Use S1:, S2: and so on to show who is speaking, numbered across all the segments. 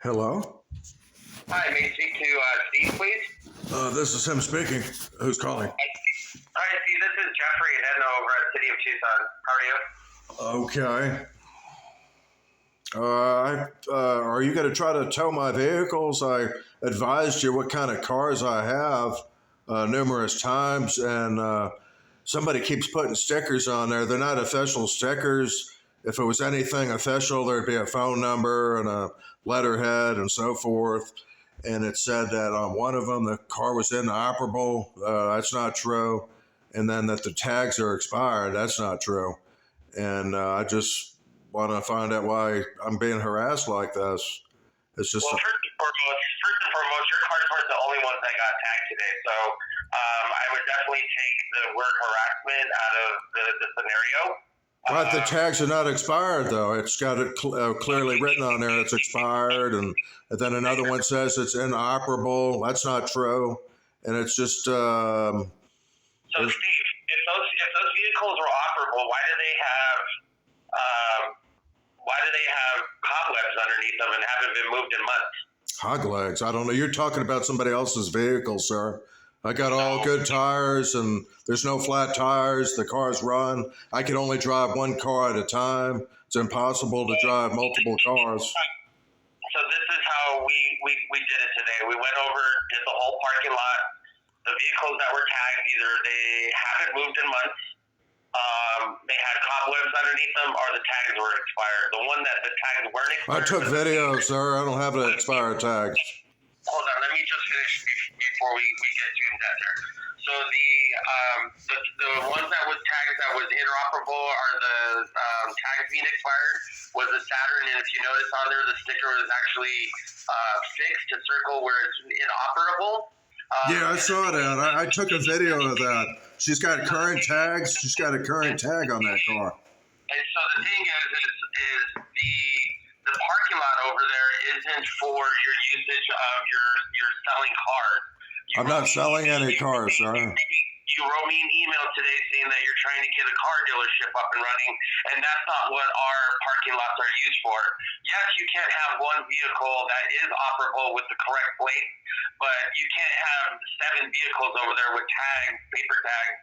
S1: Hello?
S2: Hi, may I speak to Steve, please?
S1: This is him speaking. Who's calling?
S2: Hi, Steve. This is Jeffrey Edward over at City of Tucson. How are you?
S1: Okay. Are you going to try to tow my vehicles? I advised you what kind of cars I have numerous times, and somebody keeps putting stickers on there. They're not official stickers. If it was anything official, there'd be a phone number and a letterhead and so forth. And it said that on one of them, the car was inoperable. That's not true. And then that the tags are expired. That's not true. And I just want to find out why I'm being harassed like this. It's just.
S2: Well, first and foremost, your cars weren't the only ones that got tagged today. So I would definitely take the word harassment out of the scenario.
S1: But the tags are not expired, though. It's got it clearly written on there. It's expired, and then another one says it's inoperable. That's not true, and it's just.
S2: So, Steve, if those vehicles were operable, why do they have cobwebs underneath them and haven't been moved in months?
S1: Hog legs. I don't know. You're talking about somebody else's vehicle, sir. I got all good tires, and there's no flat tires. The cars run. I can only drive one car at a time. It's impossible to drive multiple cars.
S2: So this is how we did it today. We went over, did the whole parking lot. The vehicles that were tagged, either they haven't moved in months, they had cobwebs underneath them, or the tags were expired. The one that the tags weren't expired.
S1: I took video, sir. I don't have an expired tag.
S2: Hold on, let me just finish before we get too in depth there. So the ones that was tagged that was inoperable are the tags being expired was the Saturn, and if you notice on there, the sticker was actually fixed to circle where it's inoperable.
S1: Yeah, I saw that. I took a video of that. She's got current tags. She's got a current tag on that car.
S2: And so the thing is the parking lot over there isn't for your usage of your selling cars.
S1: I'm not selling any cars, sir.
S2: You wrote me an email today saying that you're trying to get a car dealership up and running, and that's not what our parking lots are used for. Yes, you can't have one vehicle that is operable with the correct plate, but you can't have 7 vehicles over there with tags, paper tags,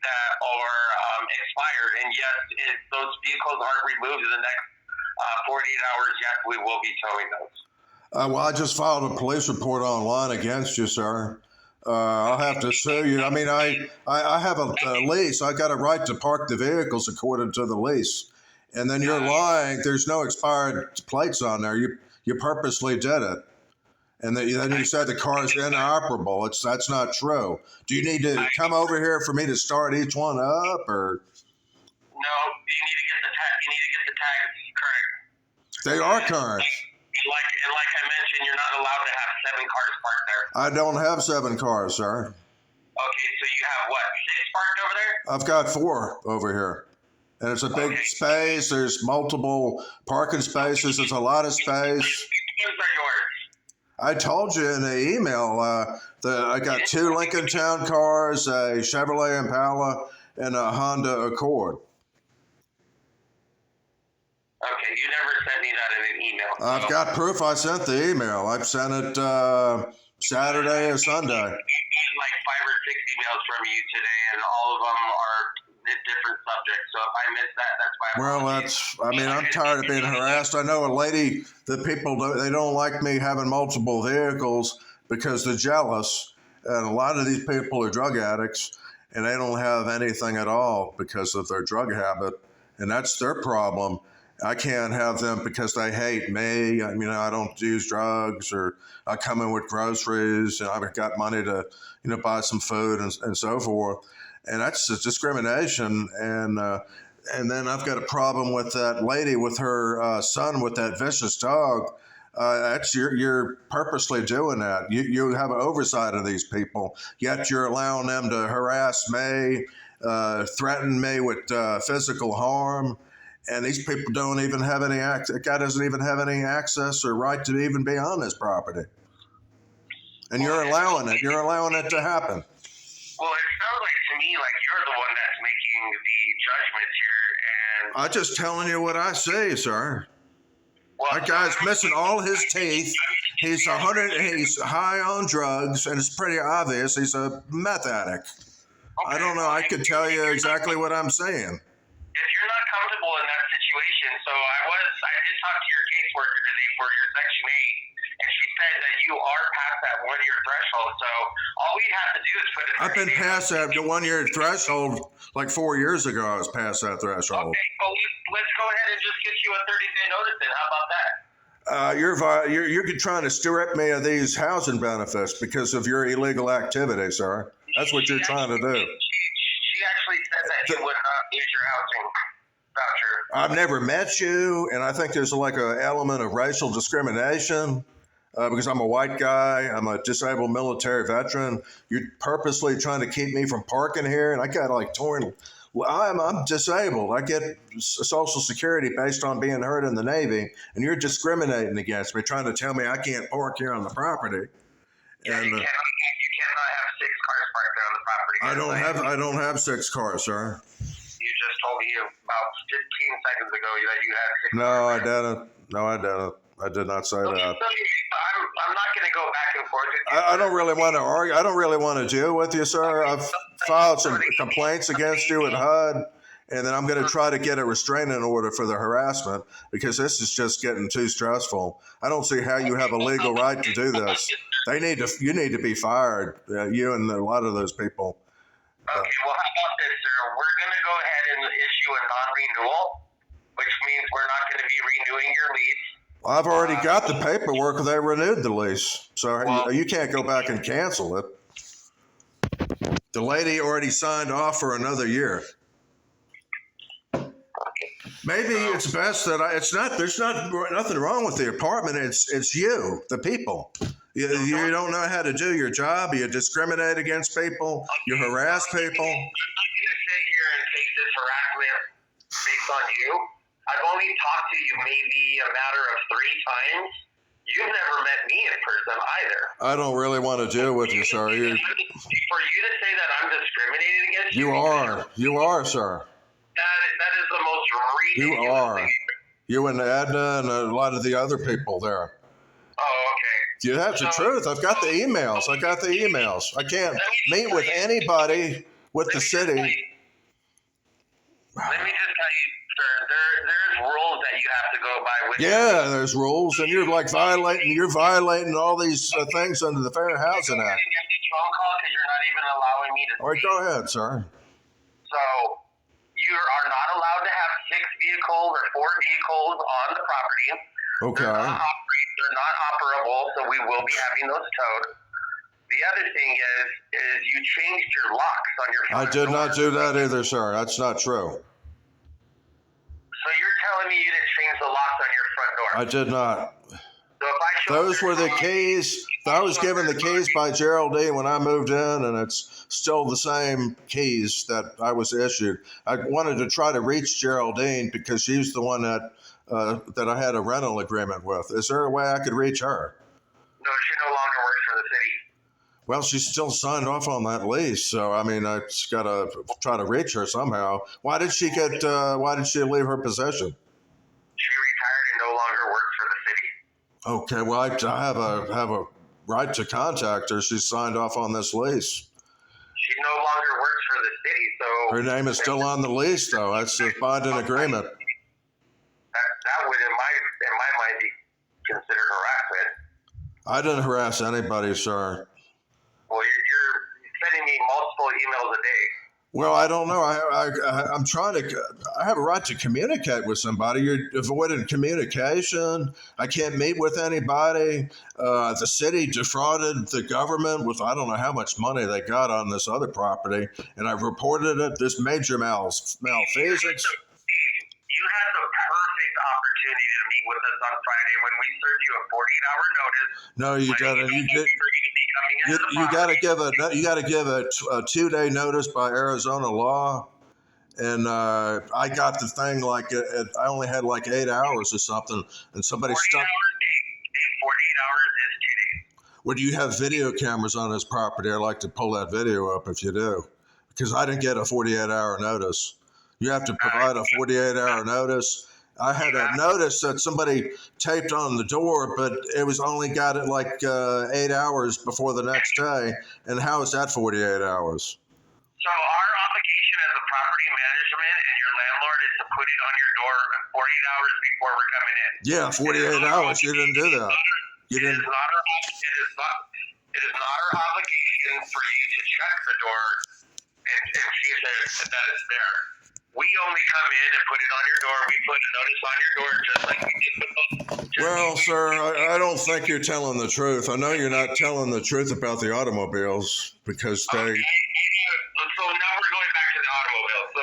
S2: that are expired. And yes, if those vehicles aren't removed in the next 48 hours, yes, we will be towing those.
S1: Well, I just filed a police report online against you, sir. I'll have to sue you. I mean, I have a lease. I got a right to park the vehicles according to the lease. And then you're lying. There's no expired plates on there. You purposely did it. And then you said the car is inoperable. That's not true. Do you need to come over here for me to start each one up, or?
S2: No, you need to get the tags current.
S1: They are current.
S2: Like I mentioned, you're not allowed to have 7 cars parked there.
S1: I don't have 7 cars, sir.
S2: Okay, so you have what, 6 parked over there?
S1: I've got 4 over here. And it's a big space. There's multiple parking spaces. It's a lot of space.
S2: Which ones are yours?
S1: I told you in the email that I got 2 Lincoln Town cars, a Chevrolet Impala, and a Honda Accord.
S2: Okay, you never sent me that in an email.
S1: I've got proof I sent the email. I've sent it Saturday or Sunday.
S2: I got like 5 or 6 emails from you today, and all of them are different subjects. So if I missed that, that's my
S1: Well, I'm tired of being harassed. I know a lady, the people, they don't like me having multiple vehicles because they're jealous. And a lot of these people are drug addicts, and they don't have anything at all because of their drug habit. And that's their problem. I can't have them because they hate me. I don't use drugs, or I come in with groceries and I've got money to, buy some food and so forth. And that's just discrimination. And then I've got a problem with that lady with her son with that vicious dog. You're purposely doing that. You have an oversight of these people, yet you're allowing them to harass me, threaten me with physical harm. And these people don't even have any access. The guy doesn't even have any access or right to even be on this property. And you're allowing it. You're allowing it to happen.
S2: Well, it sounds like to me like you're the one that's making the judgments here. And
S1: I'm just telling you what I see, sir.
S2: Well,
S1: That guy's missing all his teeth. He's high on drugs, and it's pretty obvious he's a meth addict.
S2: okay.
S1: I don't know. I could tell you exactly what I'm saying.
S2: If you're not comfortable in that situation, so I did talk to your caseworker today for your Section 8, and she said that you are past that 1-year threshold. So all we'd have to do is put it.
S1: I've been past that 1-year threshold like 4 years ago. I was past that threshold.
S2: Okay, well, let's go ahead and just get you a 30-day notice then. How about that?
S1: You're trying to strip me of these housing benefits because of your illegal activity, sir. That's what you're trying to do.
S2: She actually said that you would not use your housing voucher.
S1: I've never met you, and I think there's like an element of racial discrimination because I'm a white guy. I'm a disabled military veteran. You're purposely trying to keep me from parking here, and I got like torn. I'm disabled. I get Social Security based on being hurt in the Navy, and you're discriminating against me, trying to tell me I can't park here on the property.
S2: Yeah,
S1: And
S2: you cannot have 6 cars parked there on the property.
S1: I don't have 6 cars, sir.
S2: You just told me about 15 seconds ago that you had 6
S1: No,
S2: cars.
S1: I didn't. No, I didn't. I did not say that.
S2: I'm not going to go back and forth with you.
S1: I don't really want to argue. I don't really want to deal with you, sir. I've filed some complaints against you at HUD, and then I'm going to try to get a restraining order for the harassment because this is just getting too stressful. I don't see how you have a legal right to do this. You need to be fired. You and a lot of those people.
S2: Okay, well, how about this, sir? We're going to go ahead and issue a non-renewal, which means we're not going to be renewing your lease.
S1: I've already got the paperwork. They renewed the lease, so you can't go back and cancel it. The lady already signed off for another year. Maybe it's best that there's nothing wrong with the apartment. It's you, the people. You don't know how to do your job. You discriminate against people. You harass people.
S2: I'm not going to sit here and take this harassment based on you. I've only talked to you maybe a matter of 3 times. You've never met me in person either.
S1: I don't really want to deal with you, sir.
S2: For you to say that I'm discriminating against you.
S1: You are, sir.
S2: That is the most ridiculous
S1: You are.
S2: thing.
S1: You and Edna and a lot of the other people there.
S2: Oh, okay.
S1: That's the truth. I've got the emails. I can't meet with anybody with the city.
S2: Let me just tell you, sir, there's rules that you have to go by with.
S1: Yeah, there's rules, and you're violating all these things under the Fair Housing Act.
S2: Phone call because you're not even allowing me to.
S1: All right, go ahead, sir.
S2: So you are not allowed to have 6 vehicles or 4 vehicles on the property.
S1: Okay.
S2: They're not operable, so we will be having those towed. The other thing is you changed your locks on your front
S1: I did
S2: door.
S1: not do that either, sir. That's not true.
S2: So you're telling me you didn't change the locks on your front door?
S1: I did not.
S2: So if I show
S1: Those were the keys. I was given the keys by Geraldine when I moved in, and it's still the same keys that I was issued. I wanted to try to reach Geraldine because she's the one that I had a rental agreement with. Is there a way I could reach her?
S2: No, she no longer works for the city.
S1: Well, she's still signed off on that lease, so I mean, I just got to try to reach her somehow. Why did she leave her position?
S2: She retired and no longer works for the city.
S1: Okay, well, I have a right to contact her. She's signed off on this lease.
S2: She no longer works for the city, so
S1: Her name is still on the lease, though. That's a binding agreement.
S2: that would, in my mind, be considered harassment.
S1: I didn't harass anybody, sir.
S2: Well, you're sending me multiple emails a day.
S1: Well, I don't know. I'm trying to. I have a right to communicate with somebody. You're avoiding communication. I can't meet with anybody. The city defrauded the government with I don't know how much money they got on this other property, and I've reported it. This major malfeasance.
S2: You had the perfect opportunity to meet with us on Friday when we served you a 48-hour notice.
S1: No, you didn't. You got to give a 2-day notice by Arizona law, and I got the thing I only had like 8 hours or something, and somebody
S2: 48 hours is 2 days.
S1: Well, do you have video cameras on this property? I'd like to pull that video up if you do, because I didn't get a 48-hour notice. You have to provide a 48-hour notice. I had a notice that somebody taped on the door, but it was only got it like 8 hours before the next day. And how is that 48 hours?
S2: So our obligation as a property management and your landlord is to put it on your door 48 hours before we're coming in.
S1: Yeah, 48 hours. You didn't do that. You didn't.
S2: It is not our obligation for you to check the door and see if that is there. We only come in and put it on your door. We put a notice on your door just like we did with
S1: Well, sir, I don't think you're telling the truth. I know you're not telling the truth about the automobiles because they.
S2: Okay. So now we're going back to the automobile. So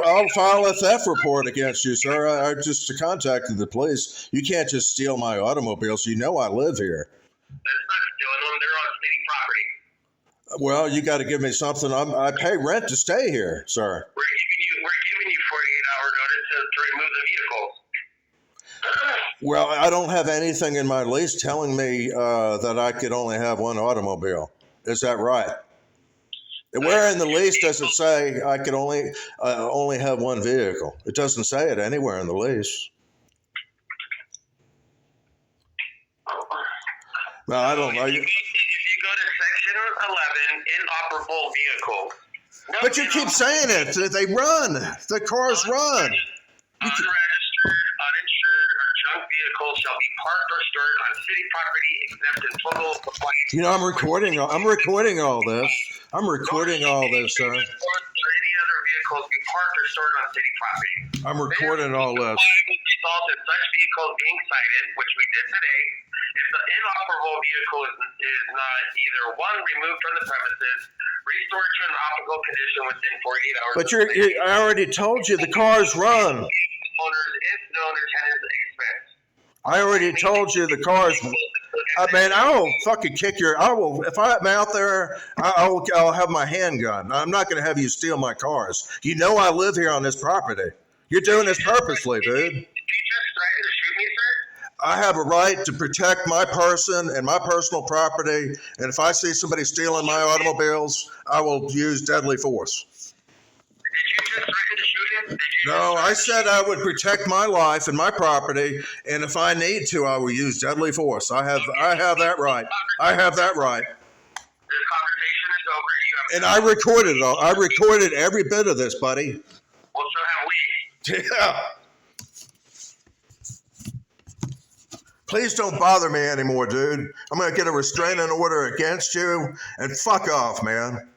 S1: I'll file a theft report against you, sir. I just contacted the police. You can't just steal my automobiles. You know I live here.
S2: That's not stealing them. They're on city property.
S1: Well, you got to give me something. I pay rent to stay here, sir.
S2: We're giving you 48-hour notice to remove the vehicles.
S1: Well, I don't have anything in my lease telling me that I could only have one automobile. Is that right? Where in the lease does it say I could only have one vehicle? It doesn't say it anywhere in the lease. No, I don't know.
S2: If you go to section 11, inoperable vehicles.
S1: But you keep saying it. They run. The cars run.
S2: Unregistered, uninsured, or junk vehicles shall be parked or stored on city property except in total compliance.
S1: You know, I'm recording all this. I'm recording all this, sir.
S2: Or any other vehicles be parked or stored on city property.
S1: I'm recording all this.
S2: Result in such vehicles being cited, which we did today, if the inoperable vehicle is not either one removed from the premises, restored to an operable condition within 48 hours.
S1: But I already told you the cars run.
S2: Owners, if known, or tenants expense.
S1: I already told you the cars. Man, I will fucking kick your. I will if I'm out there. I'll have my handgun. I'm not going to have you steal my cars. You know I live here on this property. You're doing this purposely, dude.
S2: Did you just threaten to shoot me, sir?
S1: I have a right to protect my person and my personal property. And if I see somebody stealing my automobiles, I will use deadly force.
S2: Did you just threaten to shoot him?
S1: No, I said I would protect my life and my property, and if I need to, I will use deadly force. I have that right. I have that right.
S2: This conversation is over.
S1: And I recorded it all. I recorded every bit of this, buddy.
S2: Well, so have we.
S1: Yeah. Please don't bother me anymore, dude. I'm going to get a restraining order against you, and fuck off, man.